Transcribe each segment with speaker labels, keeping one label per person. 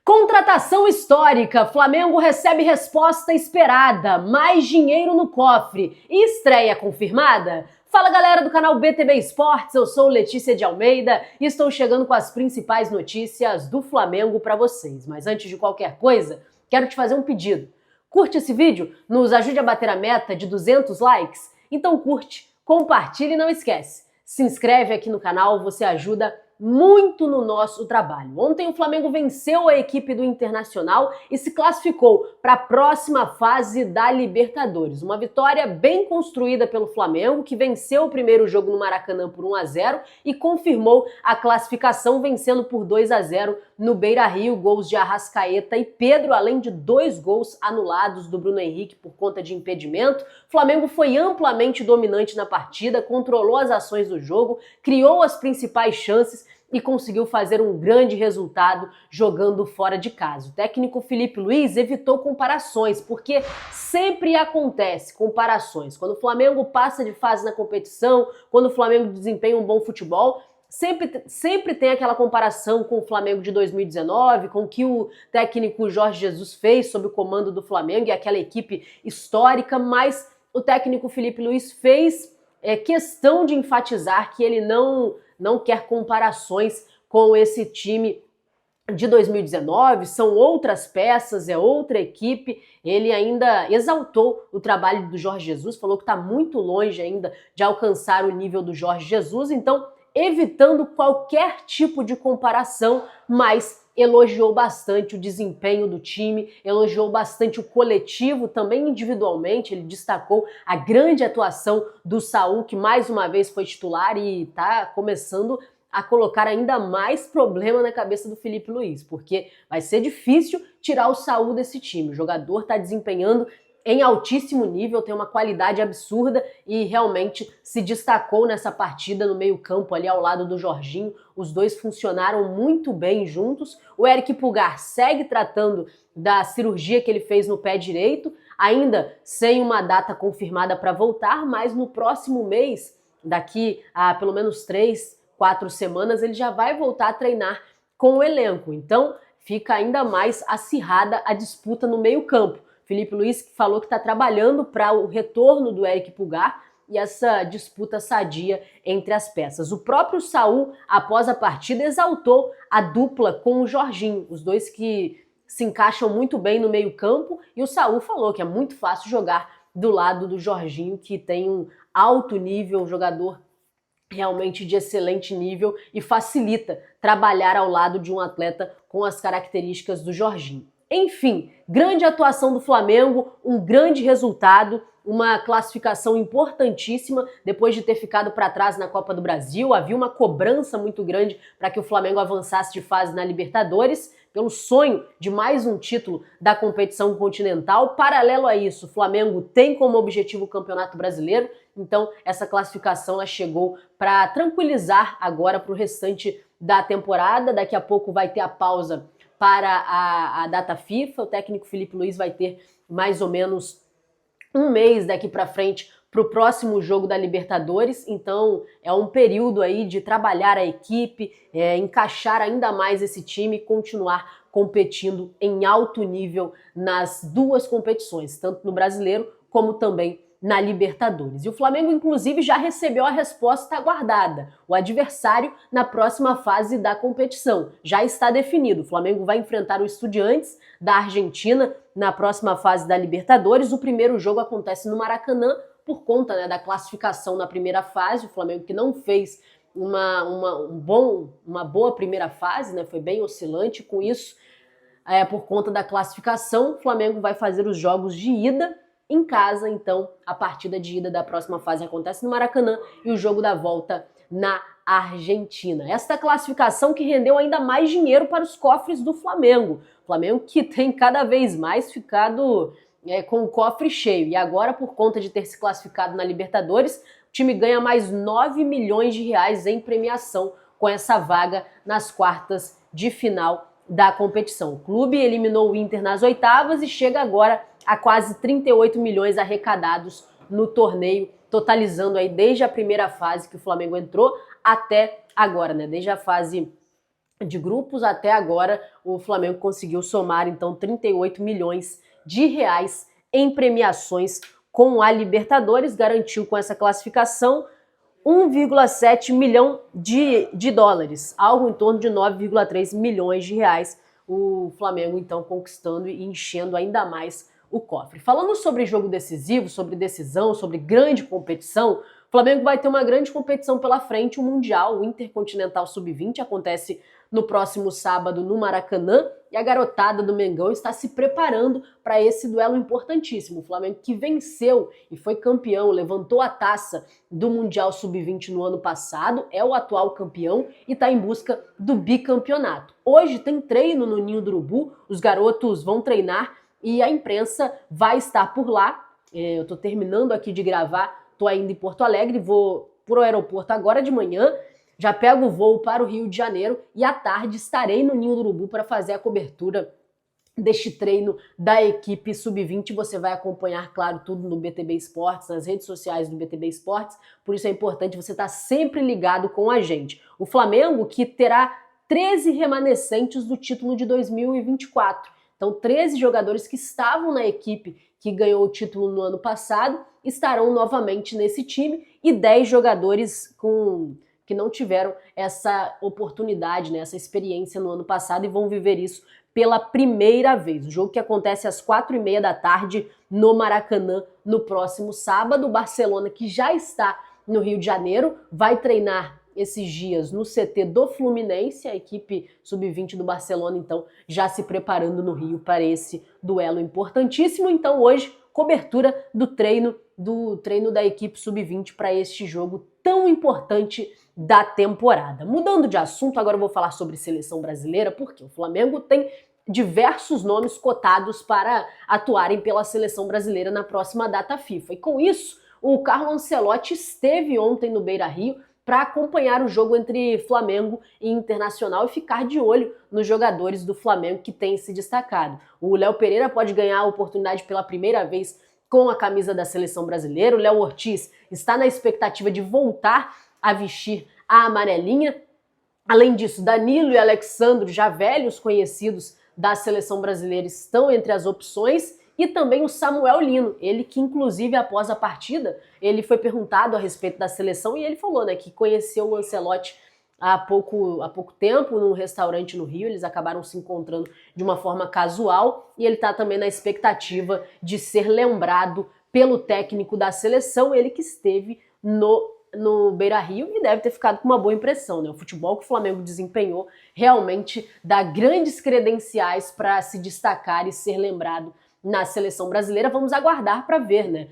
Speaker 1: Contratação histórica, Flamengo recebe resposta esperada, mais dinheiro no cofre e estreia confirmada? Fala galera do canal BTB Esportes, eu sou Letícia de Almeida e estou chegando com as principais notícias do Flamengo para vocês. Mas antes de qualquer coisa, quero te fazer um pedido. Curte esse vídeo? Nos ajude a bater a meta de 200 likes? Então curte, compartilha e não esquece. Se inscreve aqui no canal, você ajuda muito no nosso trabalho. Ontem o Flamengo venceu a equipe do Internacional e se classificou para a próxima fase da Libertadores. Uma vitória bem construída pelo Flamengo, que venceu o primeiro jogo no Maracanã por 1-0 e confirmou a classificação vencendo por 2-0 no Beira-Rio, gols de Arrascaeta e Pedro, além de 2 gols anulados do Bruno Henrique por conta de impedimento. O Flamengo foi amplamente dominante na partida, controlou as ações do jogo, criou as principais chances e conseguiu fazer um grande resultado jogando fora de casa. O técnico Felipe Luiz evitou comparações, porque sempre acontece comparações. Quando o Flamengo passa de fase na competição, quando o Flamengo desempenha um bom futebol, sempre tem aquela comparação com o Flamengo de 2019, com o que o técnico Jorge Jesus fez sob o comando do Flamengo e aquela equipe histórica, mas o técnico Felipe Luiz fez questão de enfatizar que ele não quer comparações com esse time de 2019, são outras peças, é outra equipe. Ele ainda exaltou o trabalho do Jorge Jesus, falou que está muito longe ainda de alcançar o nível do Jorge Jesus, então evitando qualquer tipo de comparação, mas elogiou bastante o desempenho do time, elogiou bastante o coletivo, também individualmente. Ele destacou a grande atuação do Saul, que mais uma vez foi titular e está começando a colocar ainda mais problema na cabeça do Felipe Luiz, porque vai ser difícil tirar o Saul desse time. O jogador está desempenhando em altíssimo nível, tem uma qualidade absurda e realmente se destacou nessa partida no meio-campo ali ao lado do Jorginho. Os dois funcionaram muito bem juntos. O Eric Pulgar segue tratando da cirurgia que ele fez no pé direito, ainda sem uma data confirmada para voltar, mas no próximo mês, daqui a pelo menos 3, 4 semanas, ele já vai voltar a treinar com o elenco. Então fica ainda mais acirrada a disputa no meio-campo. Felipe Luiz falou que está trabalhando para o retorno do Eric Pulgar e essa disputa sadia entre as peças. O próprio Saul, após a partida, exaltou a dupla com o Jorginho, os dois que se encaixam muito bem no meio-campo, e o Saul falou que é muito fácil jogar do lado do Jorginho, que tem um alto nível, um jogador realmente de excelente nível e facilita trabalhar ao lado de um atleta com as características do Jorginho. Enfim, grande atuação do Flamengo, um grande resultado, uma classificação importantíssima depois de ter ficado para trás na Copa do Brasil. Havia uma cobrança muito grande para que o Flamengo avançasse de fase na Libertadores, pelo sonho de mais um título da competição continental. Paralelo a isso, o Flamengo tem como objetivo o Campeonato Brasileiro, então essa classificação ela chegou para tranquilizar agora para o restante da temporada. Daqui a pouco vai ter a pausa para a data FIFA. O técnico Felipe Luiz vai ter mais ou menos um mês daqui para frente para o próximo jogo da Libertadores, então é um período aí de trabalhar a equipe, encaixar ainda mais esse time e continuar competindo em alto nível nas duas competições, tanto no Brasileiro como também na Libertadores. E o Flamengo, inclusive, já recebeu a resposta aguardada. O adversário na próxima fase da competição já está definido. O Flamengo vai enfrentar o Estudiantes da Argentina na próxima fase da Libertadores. O primeiro jogo acontece no Maracanã por conta da classificação na primeira fase. O Flamengo que não fez uma boa primeira fase, foi bem oscilante. Com isso, por conta da classificação, o Flamengo vai fazer os jogos de ida em casa. Então a partida de ida da próxima fase acontece no Maracanã e o jogo da volta na Argentina. Esta classificação que rendeu ainda mais dinheiro para os cofres do Flamengo. O Flamengo que tem cada vez mais ficado com o cofre cheio. E agora, por conta de ter se classificado na Libertadores, o time ganha mais 9 milhões de reais em premiação com essa vaga nas quartas de final da competição. O clube eliminou o Inter nas oitavas e chega agora a quase 38 milhões arrecadados no torneio, totalizando aí desde a primeira fase que o Flamengo entrou até agora, desde a fase de grupos. Até agora o Flamengo conseguiu somar então 38 milhões de reais em premiações com a Libertadores, garantiu com essa classificação 1,7 milhão de dólares, algo em torno de 9,3 milhões de reais. O Flamengo então conquistando e enchendo ainda mais o cofre. Falando sobre jogo decisivo, sobre decisão, sobre grande competição, o Flamengo vai ter uma grande competição pela frente, o Mundial, o Intercontinental Sub-20, acontece no próximo sábado no Maracanã, e a garotada do Mengão está se preparando para esse duelo importantíssimo. O Flamengo que venceu e foi campeão, levantou a taça do Mundial Sub-20 no ano passado, é o atual campeão e está em busca do bicampeonato. Hoje tem treino no Ninho do Urubu, os garotos vão treinar e a imprensa vai estar por lá. Eu estou terminando aqui de gravar, estou ainda em Porto Alegre, vou para o aeroporto agora de manhã, já pego o voo para o Rio de Janeiro e à tarde estarei no Ninho do Urubu para fazer a cobertura deste treino da equipe Sub-20. Você vai acompanhar, claro, tudo no BTB Esportes, nas redes sociais do BTB Esportes, por isso é importante você estar sempre ligado com a gente. O Flamengo que terá 13 remanescentes do título de 2024. Então, 13 jogadores que estavam na equipe que ganhou o título no ano passado estarão novamente nesse time e 10 jogadores que não tiveram essa oportunidade, né, essa experiência no ano passado e vão viver isso pela primeira vez. O jogo que acontece às 4h30 da tarde no Maracanã no próximo sábado. O Barcelona, que já está no Rio de Janeiro, vai treinar esses dias no CT do Fluminense, a equipe Sub-20 do Barcelona, então, já se preparando no Rio para esse duelo importantíssimo. Então, hoje, cobertura do treino da equipe Sub-20 para este jogo tão importante da temporada. Mudando de assunto, agora eu vou falar sobre seleção brasileira, porque o Flamengo tem diversos nomes cotados para atuarem pela seleção brasileira na próxima data FIFA. E com isso, o Carlo Ancelotti esteve ontem no Beira-Rio para acompanhar o jogo entre Flamengo e Internacional e ficar de olho nos jogadores do Flamengo que têm se destacado. O Léo Pereira pode ganhar a oportunidade pela primeira vez com a camisa da seleção brasileira. O Léo Ortiz está na expectativa de voltar a vestir a amarelinha. Além disso, Danilo e Alexandro, já velhos conhecidos da seleção brasileira, estão entre as opções. E também o Samuel Lino, ele que inclusive após a partida, ele foi perguntado a respeito da seleção e ele falou, né, que conheceu o Ancelotti há pouco tempo num restaurante no Rio. Eles acabaram se encontrando de uma forma casual e ele está também na expectativa de ser lembrado pelo técnico da seleção, ele que esteve no Beira-Rio e deve ter ficado com uma boa impressão, né? O futebol que o Flamengo desempenhou realmente dá grandes credenciais para se destacar e ser lembrado na seleção brasileira. Vamos aguardar para ver, né?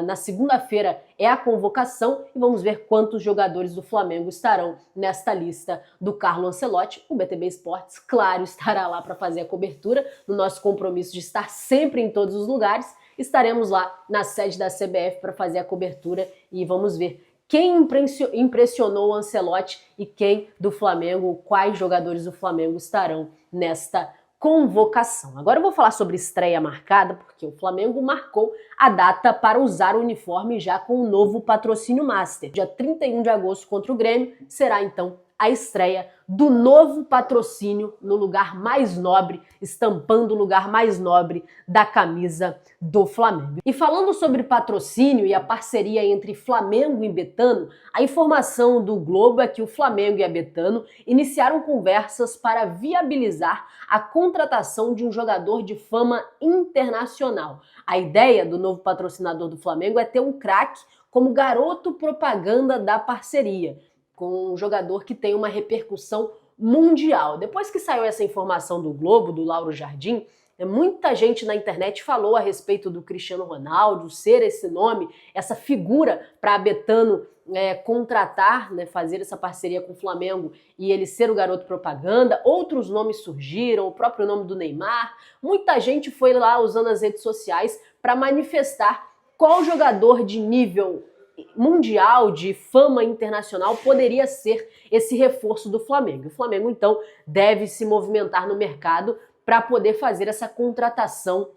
Speaker 1: Na segunda-feira é a convocação e vamos ver quantos jogadores do Flamengo estarão nesta lista do Carlo Ancelotti. O BTB Esportes, claro, estará lá para fazer a cobertura, no nosso compromisso de estar sempre em todos os lugares. Estaremos lá na sede da CBF para fazer a cobertura e vamos ver quem impressionou o Ancelotti e quem do Flamengo, quais jogadores do Flamengo estarão nesta convocação. Agora eu vou falar sobre estreia marcada, porque o Flamengo marcou a data para usar o uniforme já com o novo patrocínio Master. Dia 31 de agosto contra o Grêmio será então a estreia do novo patrocínio no lugar mais nobre, estampando o lugar mais nobre da camisa do Flamengo. E falando sobre patrocínio e a parceria entre Flamengo e Betano, a informação do Globo é que o Flamengo e a Betano iniciaram conversas para viabilizar a contratação de um jogador de fama internacional. A ideia do novo patrocinador do Flamengo é ter um craque como garoto propaganda da parceria, com um jogador que tem uma repercussão mundial. Depois que saiu essa informação do Globo, do Lauro Jardim, muita gente na internet falou a respeito do Cristiano Ronaldo ser esse nome, essa figura para a Betano contratar, né, fazer essa parceria com o Flamengo e ele ser o garoto propaganda. Outros nomes surgiram, o próprio nome do Neymar. Muita gente foi lá usando as redes sociais para manifestar qual jogador de nível mundial, de fama internacional, poderia ser esse reforço do Flamengo. O Flamengo, então, deve se movimentar no mercado para poder fazer essa contratação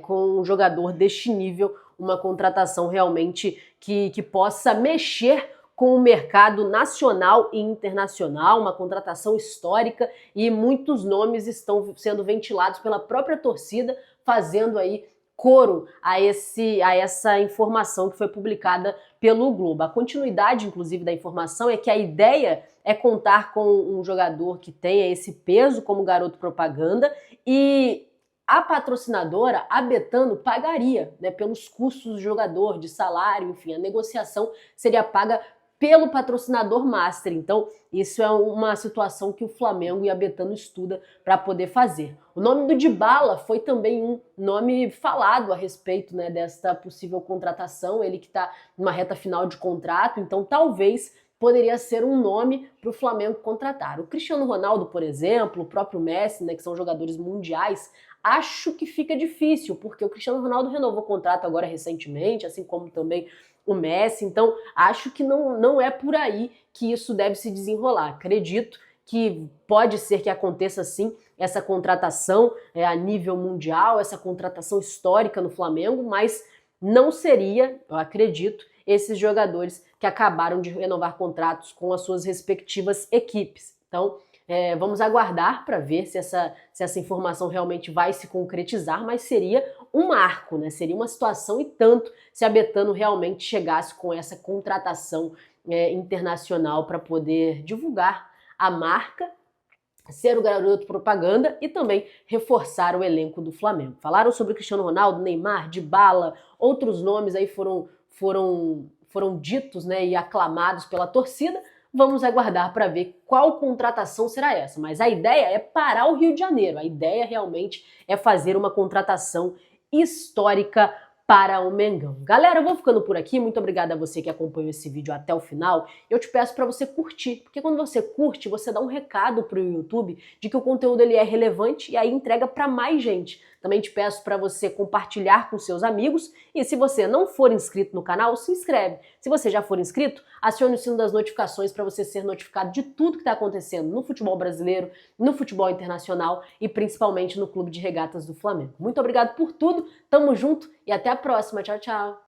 Speaker 1: com um jogador deste nível, uma contratação realmente que possa mexer com o mercado nacional e internacional, uma contratação histórica, e muitos nomes estão sendo ventilados pela própria torcida, fazendo aí coro a essa informação que foi publicada pelo Globo. A continuidade, inclusive, da informação é que a ideia é contar com um jogador que tenha esse peso como garoto propaganda, e a patrocinadora, a Betano, pagaria, né, pelos custos do jogador, de salário, enfim, a negociação seria paga pelo patrocinador master. Então, isso é uma situação que o Flamengo e a Betano estuda para poder fazer. O nome do Dybala foi também um nome falado a respeito, né, desta possível contratação, ele que está numa reta final de contrato, então talvez poderia ser um nome para o Flamengo contratar. O Cristiano Ronaldo, por exemplo, o próprio Messi, né, que são jogadores mundiais, acho que fica difícil, porque o Cristiano Ronaldo renovou o contrato agora recentemente, assim como também o Messi, então acho que não é por aí que isso deve se desenrolar. Acredito que pode ser que aconteça sim essa contratação a nível mundial, essa contratação histórica no Flamengo, mas não seria, eu acredito, esses jogadores que acabaram de renovar contratos com as suas respectivas equipes. Então, vamos aguardar para ver se essa informação realmente vai se concretizar, mas seria um marco, né? Seria uma situação e tanto se a Betano realmente chegasse com essa contratação internacional para poder divulgar a marca, ser o garoto propaganda e também reforçar o elenco do Flamengo. Falaram sobre Cristiano Ronaldo, Neymar, Dybala, outros nomes aí foram ditos, né, e aclamados pela torcida. Vamos aguardar para ver qual contratação será essa. Mas a ideia é parar o Rio de Janeiro. A ideia realmente é fazer uma contratação histórica para o Mengão. Galera, eu vou ficando por aqui. Muito obrigada a você que acompanhou esse vídeo até o final. Eu te peço para você curtir, porque quando você curte, você dá um recado para o YouTube de que o conteúdo ele é relevante e aí entrega para mais gente. Também te peço para você compartilhar com seus amigos e se você não for inscrito no canal, se inscreve. Se você já for inscrito, acione o sino das notificações para você ser notificado de tudo que está acontecendo no futebol brasileiro, no futebol internacional e principalmente no Clube de Regatas do Flamengo. Muito obrigado por tudo, tamo junto e até a próxima. Tchau, tchau!